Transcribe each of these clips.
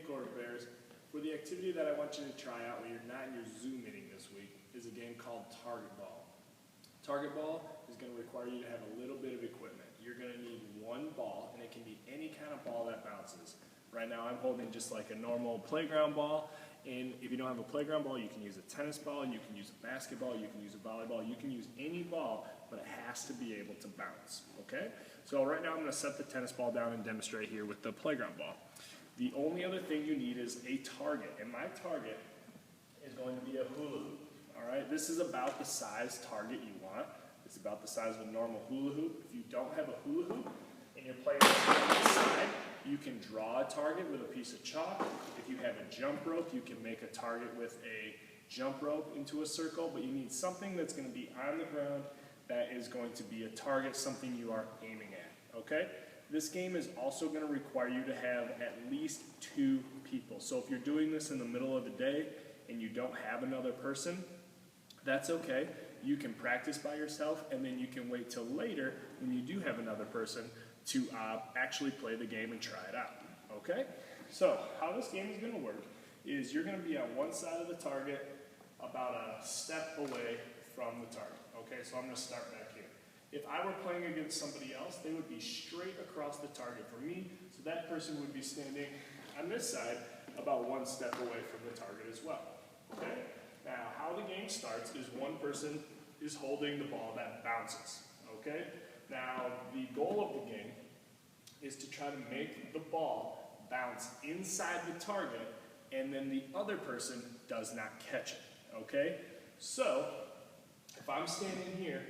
Quarter Bears. For the activity that I want you to try out when you're not in your Zoom meeting this week is a game called Target Ball. Target Ball is going to require you to have a little bit of equipment. You're going to need one ball, and it can be any kind of ball that bounces. Right now I'm holding just like a normal playground ball, and if you don't have a playground ball, you can use a tennis ball, you can use a basketball, you can use a volleyball, you can use any ball, but it has to be able to bounce, okay? So right now I'm going to set the tennis ball down and demonstrate here with the playground ball. The only other thing you need is a target, and my target is going to be a hula hoop. All right, this is about the size target you want. It's about the size of a normal hula hoop. If you don't have a hula hoop and you're playing on the side, you can draw a target with a piece of chalk. If you have a jump rope, you can make a target with a jump rope into a circle, but you need something that's going to be on the ground that is going to be a target, something you are aiming at, okay? This game is also going to require you to have at least 2 people. So if you're doing this in the middle of the day and you don't have another person, that's okay. You can practice by yourself, and then you can wait till later when you do have another person to actually play the game and try it out, okay? So how this game is going to work is you're going to be on one side of the target about a step away from the target, okay? So I'm going to start back here. If I were playing against somebody else, they would be straight across the target from me, so that person would be standing on this side about 1 step away from the target as well, okay? Now, how the game starts is one person is holding the ball that bounces, okay? Now, the goal of the game is to try to make the ball bounce inside the target, and then the other person does not catch it, okay? So, if I'm standing here,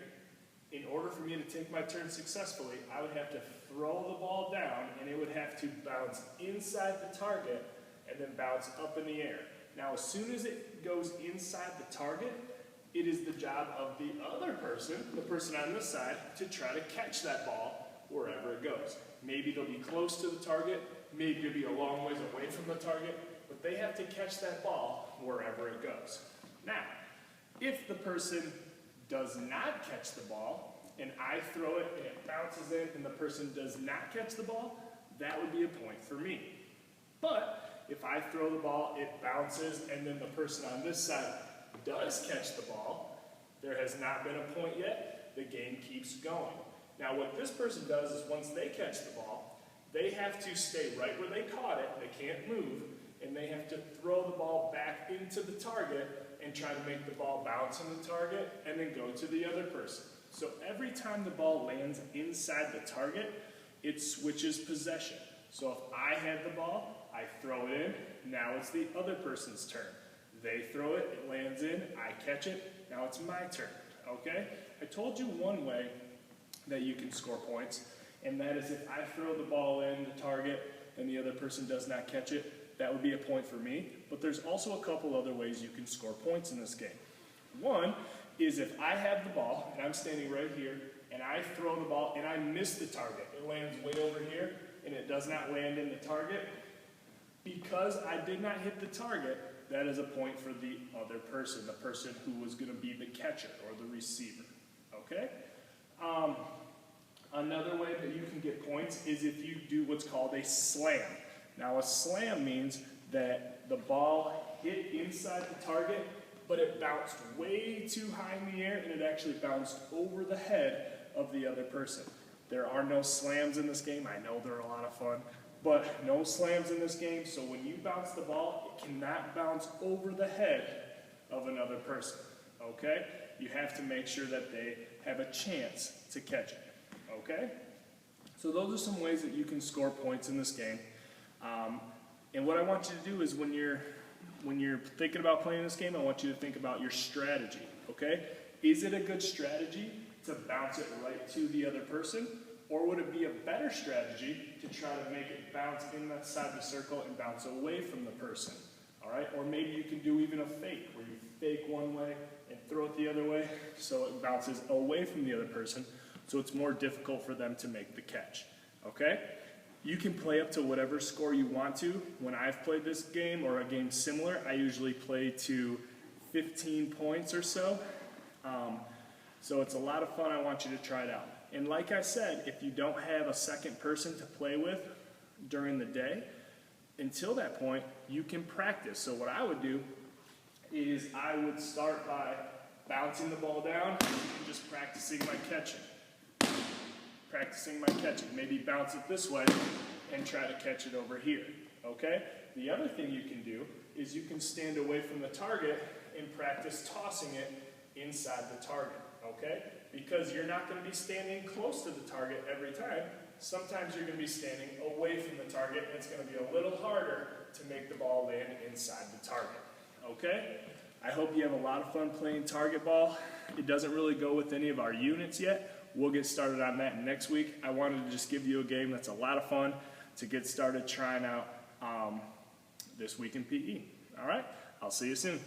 in order for me to take my turn successfully, I would have to throw the ball down, and it would have to bounce inside the target and then bounce up in the air. Now, as soon as it goes inside the target, it is the job of the other person, the person on this side, to try to catch that ball wherever it goes. Maybe they'll be close to the target, maybe it'll be a long ways away from the target, but they have to catch that ball wherever it goes. Now, if the person does not catch the ball, and I throw it and it bounces in and the person does not catch the ball, that would be a point for me. But if I throw the ball, it bounces, and then the person on this side does catch the ball, there has not been a point yet, the game keeps going. Now what this person does is once they catch the ball, they have to stay right where they caught it, they can't move, and they have to throw the ball back into the target and try to make the ball bounce on the target and then go to the other person. So every time the ball lands inside the target, it switches possession. So if I had the ball, I throw it in, now it's the other person's turn. They throw it, it lands in, I catch it, now it's my turn, okay? I told you one way that you can score points, and that is if I throw the ball in the target and the other person does not catch it, that would be a point for me, but there's also a couple other ways you can score points in this game. One is if I have the ball, and I'm standing right here, and I throw the ball, and I miss the target. It lands way over here, and it does not land in the target. Because I did not hit the target, that is a point for the other person, the person who was going to be the catcher or the receiver, okay? Another way that you can get points is if you do what's called a slam. Now, a slam means that the ball hit inside the target, but it bounced way too high in the air, and it actually bounced over the head of the other person. There are no slams in this game. I know they're a lot of fun, but no slams in this game, so when you bounce the ball, it cannot bounce over the head of another person, okay? You have to make sure that they have a chance to catch it, okay? So those are some ways that you can score points in this game. And what I want you to do is when you're thinking about playing this game, I want you to think about your strategy, okay? Is it a good strategy to bounce it right to the other person? Or would it be a better strategy to try to make it bounce inside the circle and bounce away from the person, all right? Or maybe you can do even a fake, where you fake one way and throw it the other way so it bounces away from the other person, so it's more difficult for them to make the catch, okay? You can play up to whatever score you want to. When I've played this game or a game similar, I usually play to 15 points or so. So it's a lot of fun. I want you to try it out. And like I said, if you don't have a second person to play with during the day, until that point, you can practice. So what I would do is I would start by bouncing the ball down and just practicing my catching. Practicing my catching. Maybe bounce it this way and try to catch it over here, okay? The other thing you can do is you can stand away from the target and practice tossing it inside the target, okay? Because you're not going to be standing close to the target every time. Sometimes you're going to be standing away from the target, and it's going to be a little harder to make the ball land inside the target, okay? I hope you have a lot of fun playing target ball. It doesn't really go with any of our units yet. We'll get started on that next week. I wanted to just give you a game that's a lot of fun to get started trying out this week in PE. All right, I'll see you soon.